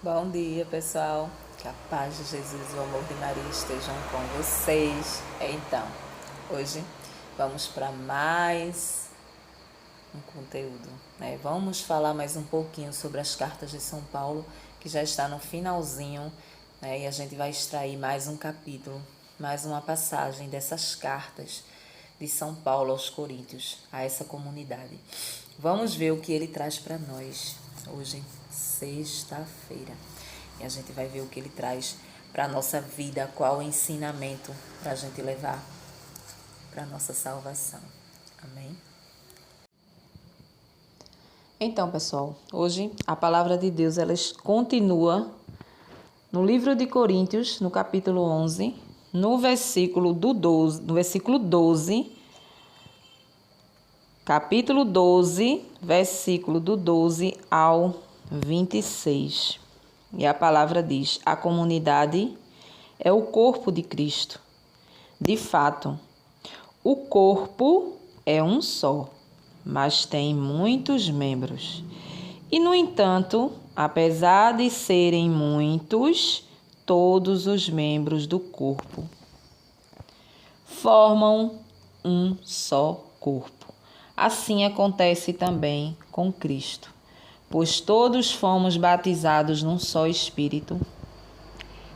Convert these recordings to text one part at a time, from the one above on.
Bom dia, pessoal. Que a paz de Jesus e o amor de Maria estejam com vocês. Então, hoje vamos para mais um conteúdo, né? Vamos falar mais um pouquinho sobre as cartas de São Paulo, que já está no finalzinho, né? E a gente vai extrair mais um capítulo, mais uma passagem dessas cartas de São Paulo aos Coríntios, a essa comunidade. Vamos ver o que ele traz para nós hoje, sexta-feira. E a gente vai ver o que ele traz para a nossa vida, qual o ensinamento para a gente levar para a nossa salvação. Amém? Então, pessoal, hoje a palavra de Deus ela continua no livro de Coríntios, no capítulo 11, no versículo 12, capítulo 12, versículo do 12 ao 26. E a palavra diz: a comunidade é o corpo de Cristo. De fato, o corpo é um só, mas tem muitos membros. E, no entanto, apesar de serem muitos, todos os membros do corpo formam um só corpo. Assim acontece também com Cristo, pois todos fomos batizados num só Espírito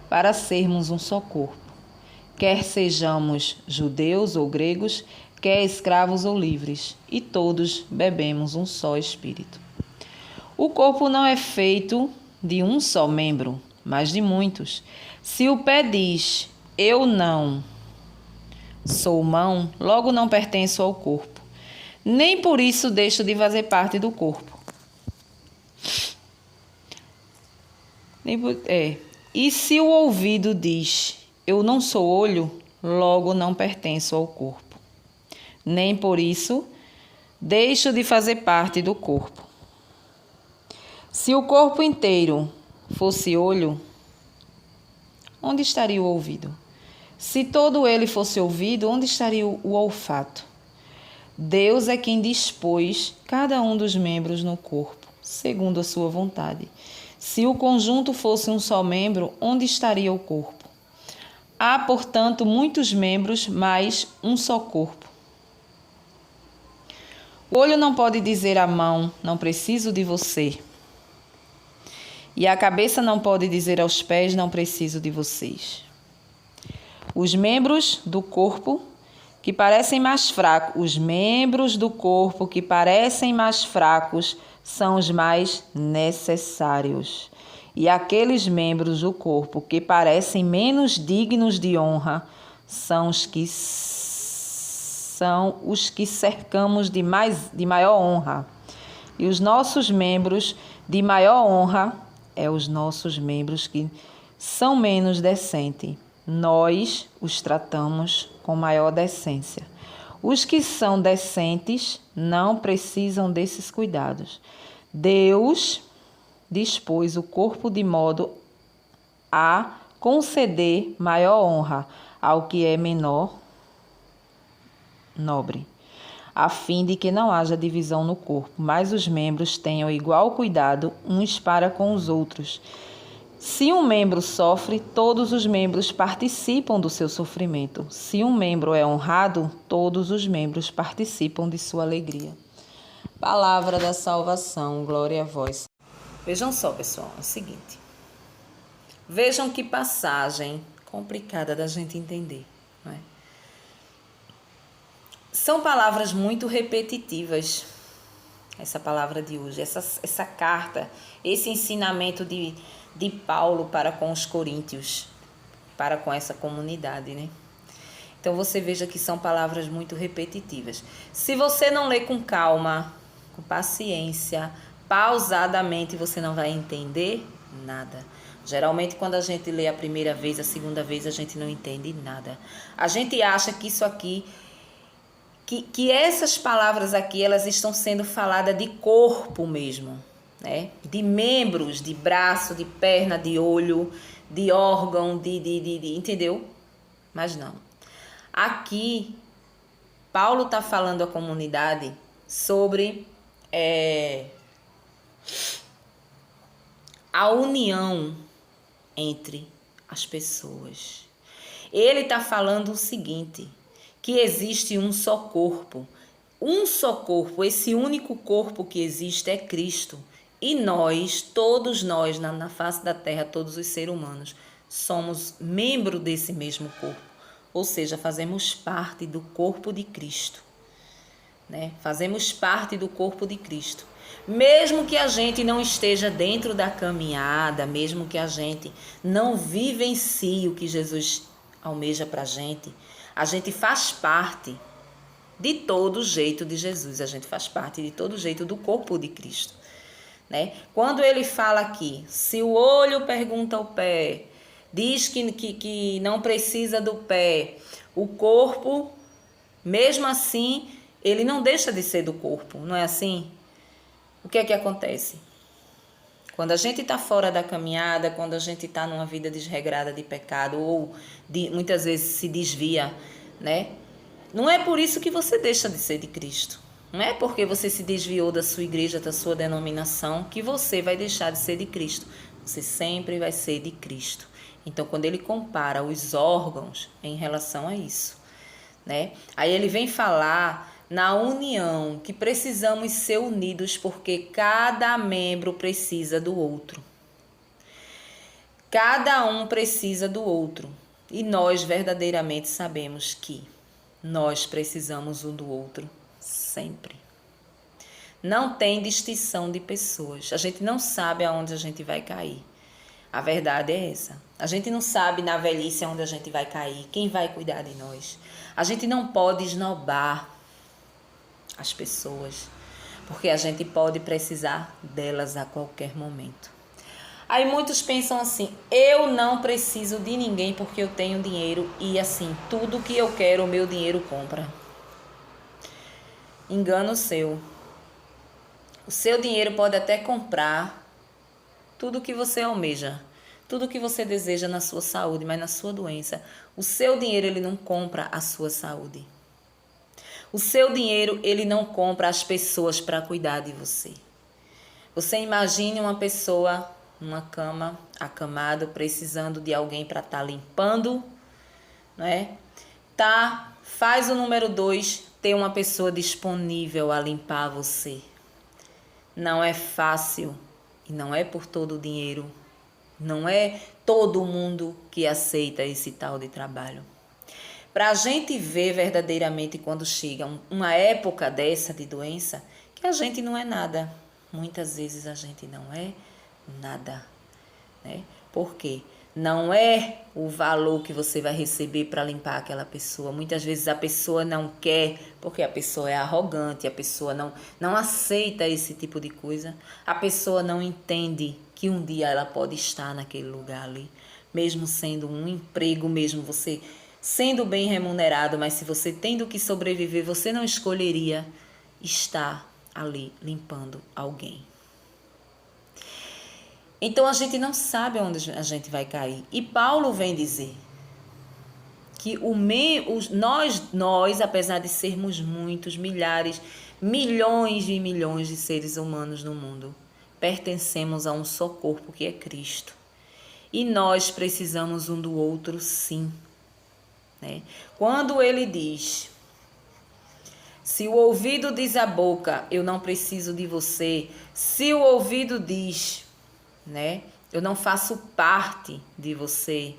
para sermos um só corpo, quer sejamos judeus ou gregos, quer escravos ou livres, e todos bebemos um só Espírito. O corpo não é feito de um só membro, mas de muitos. Se o pé diz, eu não sou mão, logo não pertenço ao corpo. Nem por isso deixo de fazer parte do corpo. E se o ouvido diz, eu não sou olho, logo não pertenço ao corpo. Nem por isso deixo de fazer parte do corpo. Se o corpo inteiro fosse olho, onde estaria o ouvido? Se todo ele fosse ouvido, onde estaria o olfato? Deus é quem dispôs cada um dos membros no corpo, segundo a sua vontade. Se o conjunto fosse um só membro, onde estaria o corpo? Há, portanto, muitos membros, mas um só corpo. O olho não pode dizer à mão, não preciso de você. E a cabeça não pode dizer aos pés, não preciso de vocês. Os membros do corpo que parecem mais fracos, são os mais necessários. E aqueles membros do corpo que parecem menos dignos de honra são os que cercamos de maior honra. E os nossos membros de maior honra os nossos membros que são menos decentes. Nós os tratamos com maior decência. Os que são decentes não precisam desses cuidados. Deus dispôs o corpo de modo a conceder maior honra ao que é menor, nobre, a fim de que não haja divisão no corpo, mas os membros tenham igual cuidado uns para com os outros. Se um membro sofre, todos os membros participam do seu sofrimento. Se um membro é honrado, todos os membros participam de sua alegria. Palavra da salvação, glória a vós. Vejam só, pessoal, é o seguinte. Vejam que passagem complicada da gente entender, não é? São palavras muito repetitivas, essa palavra de hoje, essa carta, esse ensinamento de Paulo para com os coríntios, para com essa comunidade, né? Então você veja que são palavras muito repetitivas. Se você não ler com calma, com paciência, pausadamente, você não vai entender nada. Geralmente quando a gente lê a primeira vez, a segunda vez, a gente não entende nada. A gente acha que isso aqui, que essas palavras aqui, elas estão sendo faladas de corpo mesmo, né? De membros, de braço, de perna, de olho, de órgão, entendeu? Mas não. Aqui, Paulo está falando à comunidade sobre a união entre as pessoas. Ele está falando o seguinte, que existe um só corpo. Um só corpo, esse único corpo que existe é Cristo. E nós, todos nós, na face da terra, todos os seres humanos, somos membro desse mesmo corpo. Ou seja, fazemos parte do corpo de Cristo. Né? Fazemos parte do corpo de Cristo. Mesmo que a gente não esteja dentro da caminhada, mesmo que a gente não vivencie o que Jesus almeja para a gente faz parte de todo jeito de Jesus, a gente faz parte de todo jeito do corpo de Cristo. Né? Quando ele fala aqui, se o olho pergunta ao pé, diz que não precisa do pé, o corpo, mesmo assim, ele não deixa de ser do corpo, não é assim? O que é que acontece? Quando a gente está fora da caminhada, quando a gente está numa vida desregrada de pecado ou muitas vezes se desvia, né? Não é por isso que você deixa de ser de Cristo. Não é porque você se desviou da sua igreja, da sua denominação, que você vai deixar de ser de Cristo. Você sempre vai ser de Cristo. Então, quando ele compara os órgãos em relação a isso, né? Aí ele vem falar na união, que precisamos ser unidos porque cada membro precisa do outro. Cada um precisa do outro. E nós verdadeiramente sabemos que nós precisamos um do outro sempre. Não tem distinção de pessoas. A gente não sabe aonde a gente vai cair. A verdade é essa. A gente não sabe na velhice aonde a gente vai cair, quem vai cuidar de nós. A gente não pode esnobar as pessoas, porque a gente pode precisar delas a qualquer momento. Aí muitos pensam assim, eu não preciso de ninguém porque eu tenho dinheiro e assim, tudo que eu quero o meu dinheiro compra. Engano seu. O seu dinheiro pode até comprar tudo que você almeja, tudo que você deseja na sua saúde, mas na sua doença, o seu dinheiro ele não compra a sua saúde. O seu dinheiro, ele não compra as pessoas para cuidar de você. Você imagine uma pessoa numa cama, acamado, precisando de alguém para estar limpando, né? Faz o número 2, ter uma pessoa disponível a limpar você. Não é fácil e não é por todo o dinheiro. Não é todo mundo que aceita esse tal de trabalho. Para a gente ver verdadeiramente quando chega uma época dessa de doença, que a gente não é nada. Muitas vezes a gente não é nada. Né? Por quê? Não é o valor que você vai receber para limpar aquela pessoa. Muitas vezes a pessoa não quer, porque a pessoa é arrogante, a pessoa não aceita esse tipo de coisa. A pessoa não entende que um dia ela pode estar naquele lugar ali, mesmo sendo um emprego, mesmo você sendo bem remunerado, mas se você tendo que sobreviver, você não escolheria estar ali limpando alguém. Então a gente não sabe onde a gente vai cair. E Paulo vem dizer que nós, apesar de sermos muitos, milhares, milhões e milhões de seres humanos no mundo, pertencemos a um só corpo que é Cristo. E nós precisamos um do outro, sim. Né? Quando ele diz, se o ouvido diz à boca, eu não preciso de você. Se o ouvido diz, né, eu não faço parte de você.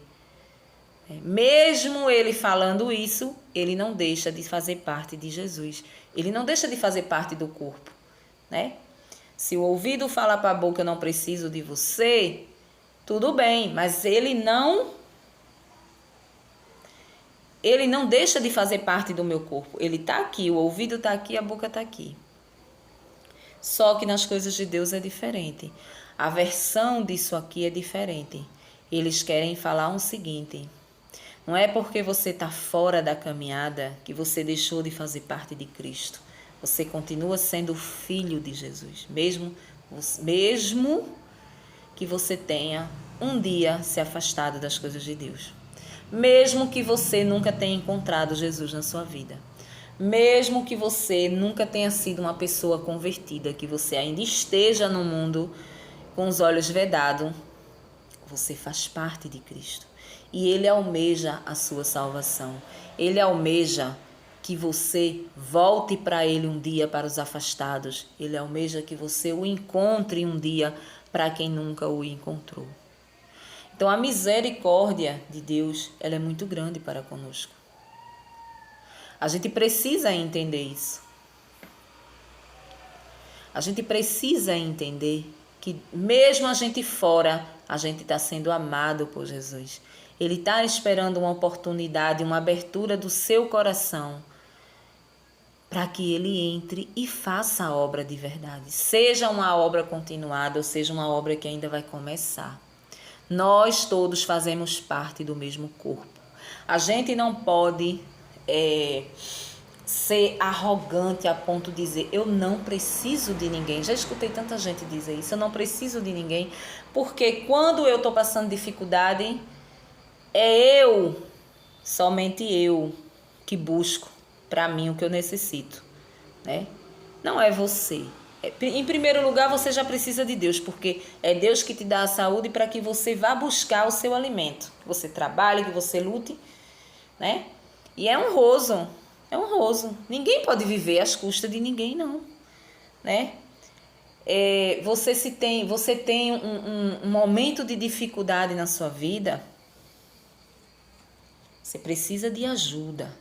Mesmo ele falando isso, ele não deixa de fazer parte de Jesus. Ele não deixa de fazer parte do corpo. Né? Se o ouvido fala para a boca, eu não preciso de você, tudo bem, mas ele não deixa de fazer parte do meu corpo. Ele está aqui, o ouvido está aqui, a boca está aqui. Só que nas coisas de Deus é diferente. A versão disso aqui é diferente. Eles querem falar o seguinte, não é porque você está fora da caminhada que você deixou de fazer parte de Cristo. Você continua sendo filho de Jesus, mesmo que você tenha um dia se afastado das coisas de Deus. Mesmo que você nunca tenha encontrado Jesus na sua vida. Mesmo que você nunca tenha sido uma pessoa convertida, que você ainda esteja no mundo com os olhos vedados, você faz parte de Cristo. E Ele almeja a sua salvação. Ele almeja que você volte para Ele um dia para os afastados. Ele almeja que você o encontre um dia para quem nunca o encontrou. Então a misericórdia de Deus, ela é muito grande para conosco. A gente precisa entender isso. A gente precisa entender que mesmo a gente fora, a gente está sendo amado por Jesus. Ele está esperando uma oportunidade, uma abertura do seu coração para que ele entre e faça a obra de verdade. Seja uma obra continuada ou seja uma obra que ainda vai começar. Nós todos fazemos parte do mesmo corpo. A gente não pode ser arrogante a ponto de dizer eu não preciso de ninguém. Já escutei tanta gente dizer isso, eu não preciso de ninguém, porque quando eu estou passando dificuldade, é somente eu, que busco para mim o que eu necessito, né? Não é você. Em primeiro lugar, você já precisa de Deus, porque é Deus que te dá a saúde para que você vá buscar o seu alimento, que você trabalhe, que você lute, né? E é honroso. Ninguém pode viver às custas de ninguém, não, né? Você tem um momento de dificuldade na sua vida, você precisa de ajuda,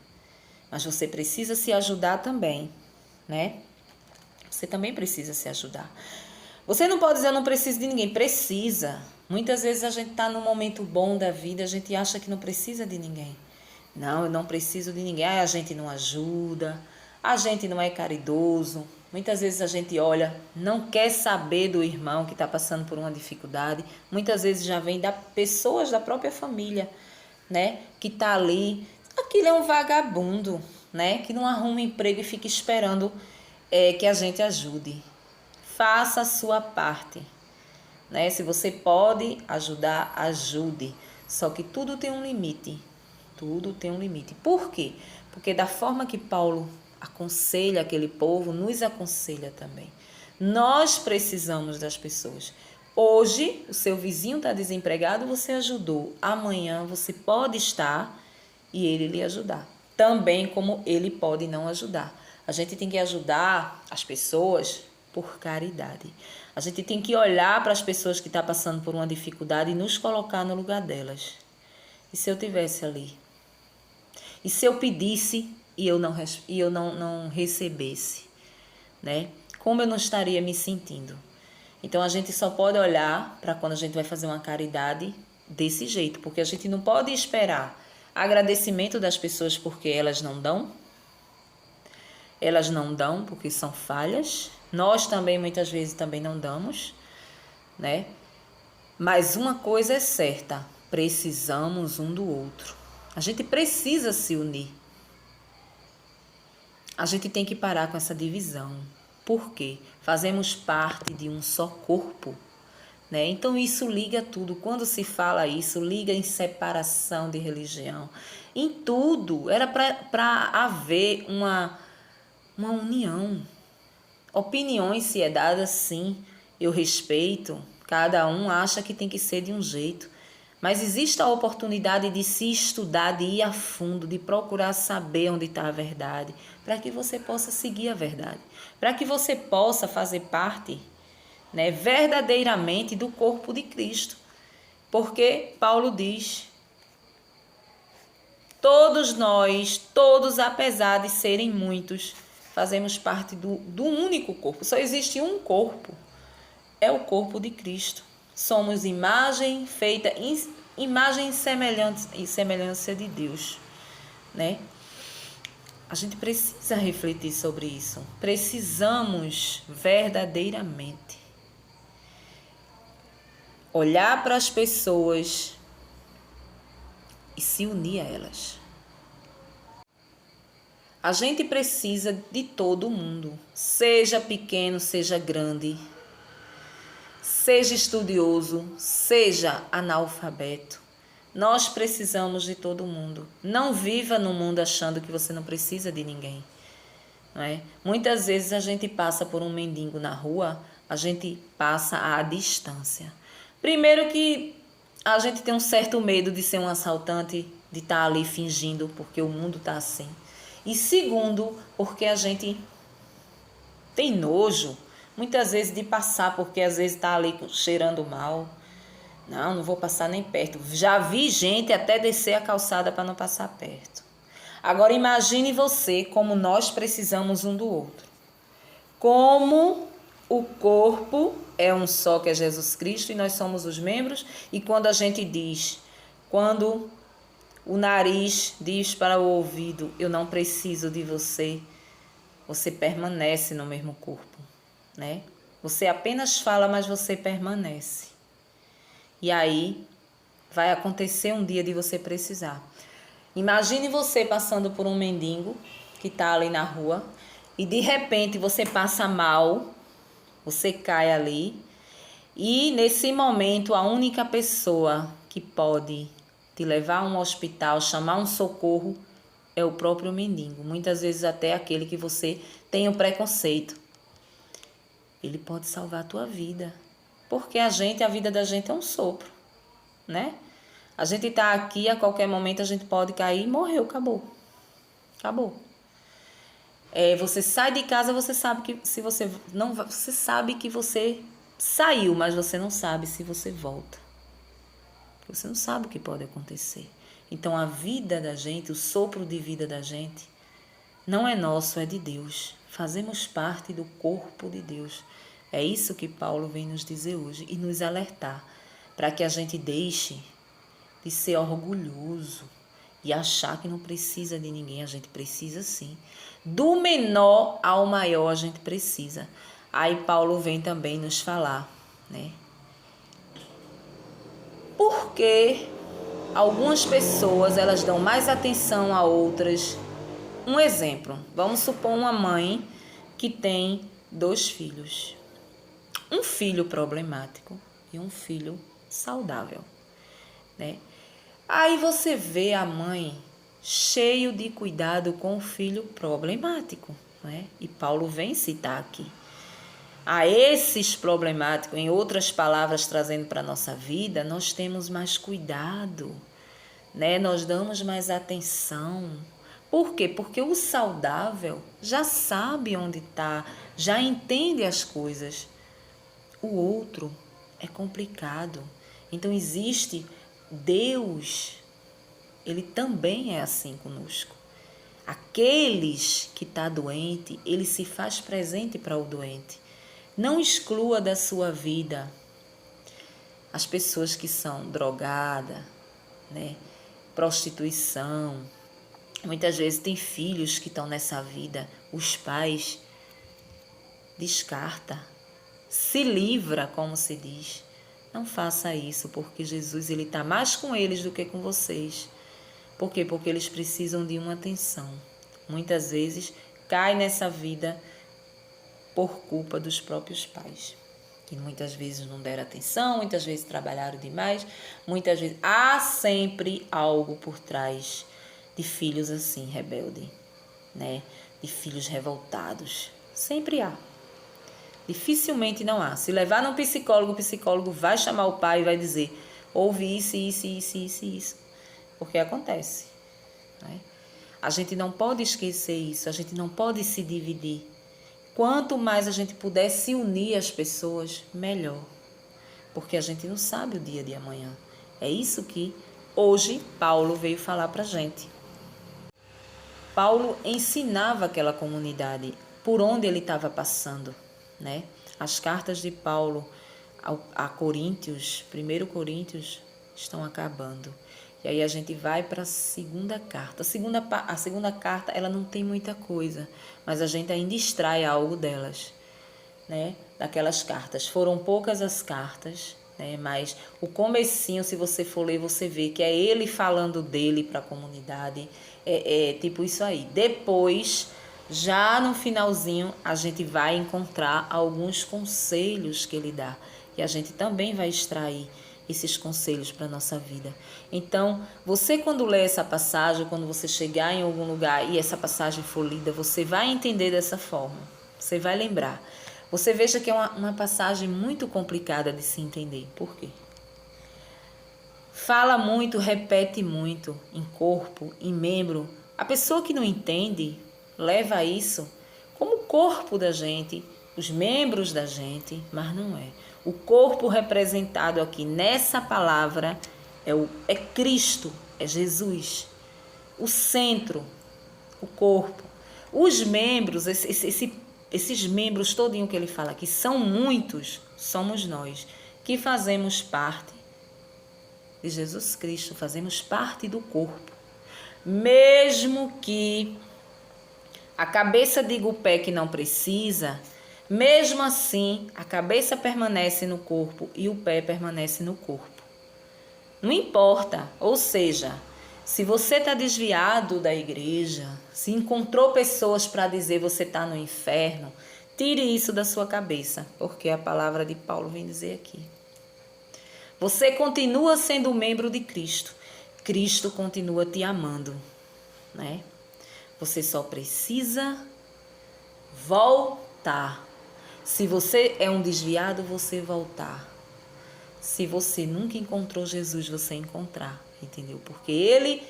mas você precisa se ajudar também, né? Você também precisa se ajudar. Você não pode dizer eu não preciso de ninguém, precisa. Muitas vezes a gente está num momento bom da vida, a gente acha que não precisa de ninguém. Não, eu não preciso de ninguém. A gente não ajuda, a gente não é caridoso. Muitas vezes a gente olha, não quer saber do irmão que está passando por uma dificuldade. Muitas vezes já vem da pessoas da própria família, né? Que está ali. Aquilo é um vagabundo, né? Que não arruma emprego e fica esperando que a gente ajude. Faça a sua parte, né? Se você pode ajudar, ajude. Só que tudo tem um limite. Tudo tem um limite. Por quê? Porque da forma que Paulo aconselha aquele povo, nos aconselha também. Nós precisamos das pessoas. Hoje, o seu vizinho está desempregado, você ajudou. Amanhã você pode estar e ele lhe ajudar. Também como ele pode não ajudar. A gente tem que ajudar as pessoas por caridade. A gente tem que olhar para as pessoas que estão passando por uma dificuldade e nos colocar no lugar delas. E se eu tivesse ali? E se eu pedisse e eu não recebesse, né? Como eu não estaria me sentindo? Então a gente só pode olhar para quando a gente vai fazer uma caridade desse jeito, porque a gente não pode esperar agradecimento das pessoas porque elas não dão. Elas não dão porque são falhas. Nós também muitas vezes também não damos, né? Mas uma coisa é certa, precisamos um do outro. A gente precisa se unir. A gente tem que parar com essa divisão. Por quê? Fazemos parte de um só corpo, né? Então isso liga tudo. Quando se fala isso, liga em separação de religião. Em tudo. Era para haver uma união. Opiniões se é dada, sim. Eu respeito. Cada um acha que tem que ser de um jeito. Mas existe a oportunidade de se estudar, de ir a fundo, de procurar saber onde está a verdade, para que você possa seguir a verdade, para que você possa fazer parte, né, verdadeiramente do corpo de Cristo. Porque Paulo diz, todos nós, todos apesar de serem muitos, fazemos parte do único corpo. Só existe um corpo, é o corpo de Cristo. Somos imagem feita, imagem e semelhança de Deus, né? A gente precisa refletir sobre isso. Precisamos verdadeiramente olhar para as pessoas e se unir a elas. A gente precisa de todo mundo, seja pequeno, seja grande, seja estudioso, seja analfabeto. Nós precisamos de todo mundo. Não viva no mundo achando que você não precisa de ninguém, não é? Muitas vezes a gente passa por um mendigo na rua, a gente passa à distância. Primeiro que a gente tem um certo medo de ser um assaltante, de estar ali fingindo, porque o mundo está assim. E segundo, porque a gente tem nojo, muitas vezes, de passar, porque às vezes está ali cheirando mal. Não vou passar nem perto. Já vi gente até descer a calçada para não passar perto. Agora imagine você como nós precisamos um do outro. Como o corpo é um só, que é Jesus Cristo, e nós somos os membros. E quando a gente diz, quando o nariz diz para o ouvido, eu não preciso de você, você permanece no mesmo corpo, né? Você apenas fala, mas você permanece. E aí vai acontecer um dia de você precisar. Imagine você passando por um mendigo que está ali na rua e de repente você passa mal, você cai ali e nesse momento a única pessoa que pode te levar a um hospital, chamar um socorro, é o próprio mendigo. Muitas vezes até aquele que você tem o preconceito. Ele pode salvar a tua vida. Porque a vida da gente é um sopro, né? A gente está aqui, a qualquer momento a gente pode cair e morreu, acabou. Acabou. Você sai de casa, você sabe que se você não, você sabe que você saiu, mas você não sabe se você volta. Você não sabe o que pode acontecer. Então a vida da gente, o sopro de vida da gente, não é nosso, é de Deus. Fazemos parte do corpo de Deus. É isso que Paulo vem nos dizer hoje e nos alertar, para que a gente deixe de ser orgulhoso e achar que não precisa de ninguém. A gente precisa sim. Do menor ao maior a gente precisa. Aí Paulo vem também nos falar, né? Porque algumas pessoas, elas dão mais atenção a outras. Um exemplo, vamos supor uma mãe que tem 2 filhos. Um filho problemático e um filho saudável, né? Aí você vê a mãe cheio de cuidado com o filho problemático, né? E Paulo vem citar aqui. A esses problemáticos, em outras palavras, trazendo para a nossa vida, nós temos mais cuidado, né? Nós damos mais atenção. Por quê? Porque o saudável já sabe onde está, já entende as coisas. O outro é complicado. Então existe Deus, ele também é assim conosco. Aqueles que estão doentes, ele se faz presente para o doente. Não exclua da sua vida as pessoas que são drogadas, né? Prostituição. Muitas vezes tem filhos que estão nessa vida, os pais descartam, se livra, como se diz. Não faça isso, porque Jesus ele está mais com eles do que com vocês. Por quê? Porque eles precisam de uma atenção. Muitas vezes cai nessa vida por culpa dos próprios pais, que muitas vezes não deram atenção, muitas vezes trabalharam demais, muitas vezes há sempre algo por trás de filhos assim, rebelde, né? De filhos revoltados. Sempre há. Dificilmente não há. Se levar num psicólogo, o psicólogo vai chamar o pai e vai dizer: houve isso. Porque acontece, né? A gente não pode esquecer isso, a gente não pode se dividir. Quanto mais a gente puder se unir às pessoas, melhor. Porque a gente não sabe o dia de amanhã. É isso que hoje Paulo veio falar pra gente. Paulo ensinava aquela comunidade por onde ele estava passando, né? As cartas de Paulo a Coríntios, 1 Coríntios, estão acabando. E aí a gente vai para a segunda carta. A segunda carta, ela não tem muita coisa, mas a gente ainda extrai algo delas, né? Daquelas cartas. Foram poucas as cartas, né? Mas o comecinho, se você for ler, você vê que é ele falando dele para a comunidade. É tipo isso aí. Depois, já no finalzinho, a gente vai encontrar alguns conselhos que ele dá. E a gente também vai extrair esses conselhos para a nossa vida. Então, você quando lê essa passagem, quando você chegar em algum lugar e essa passagem for lida, você vai entender dessa forma. Você vai lembrar. Você veja que é uma passagem muito complicada de se entender. Por quê? Fala muito, repete muito em corpo, em membro. A pessoa que não entende leva isso como o corpo da gente, os membros da gente, mas não é. O corpo representado aqui nessa palavra é Cristo, é Jesus. O centro, o corpo. Os membros, esses membros todinho que ele fala aqui, são muitos, somos nós, que fazemos parte de Jesus Cristo, fazemos parte do corpo. Mesmo que a cabeça diga o pé que não precisa, mesmo assim, a cabeça permanece no corpo e o pé permanece no corpo. Não importa, ou seja, se você está desviado da igreja, se encontrou pessoas para dizer você está no inferno, tire isso da sua cabeça, porque a palavra de Paulo vem dizer aqui. Você continua sendo membro de Cristo. Cristo continua te amando, né? Você só precisa voltar. Se você é um desviado, você voltar. Se você nunca encontrou Jesus, você encontrar, entendeu? Porque ele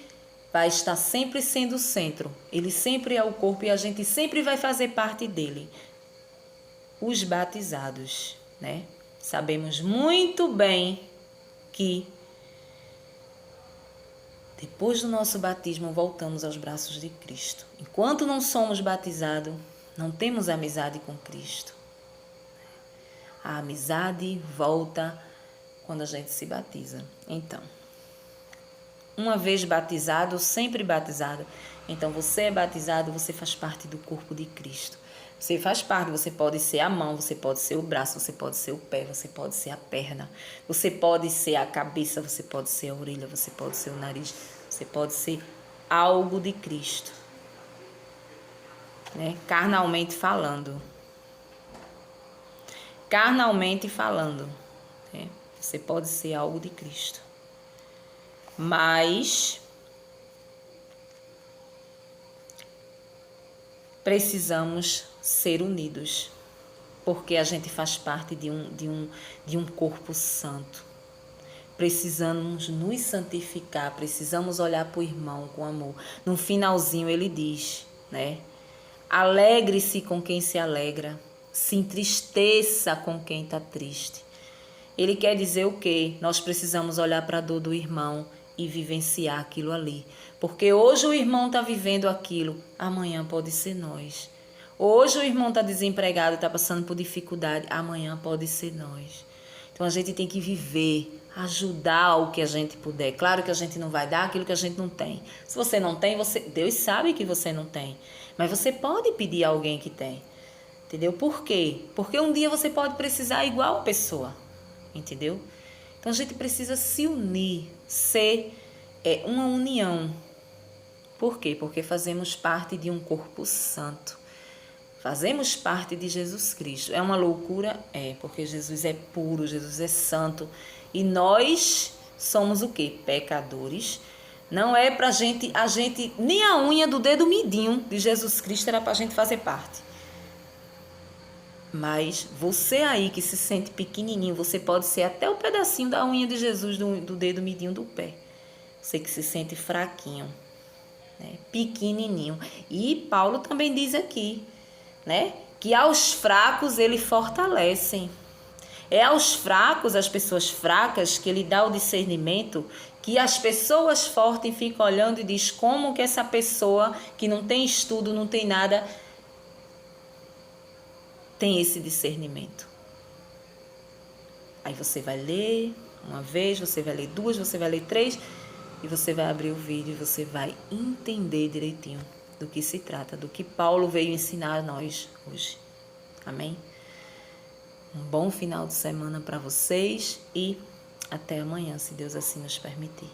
vai estar sempre sendo o centro. Ele sempre é o corpo e a gente sempre vai fazer parte dele. Os batizados, né? Sabemos muito bem que depois do nosso batismo voltamos aos braços de Cristo. Enquanto não somos batizados, não temos amizade com Cristo. A amizade volta quando a gente se batiza. Então, uma vez batizado, sempre batizado. Então, você é batizado, você faz parte do corpo de Cristo. Você faz parte, você pode ser a mão, você pode ser o braço, você pode ser o pé, você pode ser a perna, você pode ser a cabeça, você pode ser a orelha, você pode ser o nariz, você pode ser algo de Cristo, né? Carnalmente falando. Carnalmente falando, né? Você pode ser algo de Cristo. Mas precisamos ser unidos, porque a gente faz parte de um corpo santo. Precisamos nos santificar, precisamos olhar para o irmão com amor. No finalzinho ele diz, né? Alegre-se com quem se alegra, se entristeça com quem está triste. Ele quer dizer o quê? Nós precisamos olhar para a dor do irmão e vivenciar aquilo ali. Porque hoje o irmão está vivendo aquilo, amanhã pode ser nós. Hoje o irmão está desempregado, está passando por dificuldade, amanhã pode ser nós. Então a gente tem que viver, ajudar o que a gente puder. Claro que a gente não vai dar aquilo que a gente não tem. Se você não tem, Deus sabe que você não tem. Mas você pode pedir a alguém que tem. Entendeu? Por quê? Porque um dia você pode precisar igual a pessoa. Entendeu? Então a gente precisa se unir, ser uma união. Por quê? Porque fazemos parte de um corpo santo. Fazemos parte de Jesus Cristo. É uma loucura? É, porque Jesus é puro, Jesus é santo. E nós somos o quê? Pecadores. Não é pra gente, nem a unha do dedo midinho de Jesus Cristo era pra gente fazer parte. Mas você aí que se sente pequenininho, você pode ser até o pedacinho da unha de Jesus do dedo midinho do pé. Você que se sente fraquinho, né? Pequenininho. E Paulo também diz aqui, né? Que aos fracos ele fortalecem. É aos fracos, às pessoas fracas, que ele dá o discernimento, que as pessoas fortes ficam olhando e diz como que essa pessoa que não tem estudo, não tem nada, tem esse discernimento. Aí você vai ler uma vez, você vai ler duas, você vai ler três, e você vai abrir o vídeo e você vai entender direitinho do que se trata, do que Paulo veio ensinar a nós hoje. Amém? Um bom final de semana para vocês e até amanhã, se Deus assim nos permitir.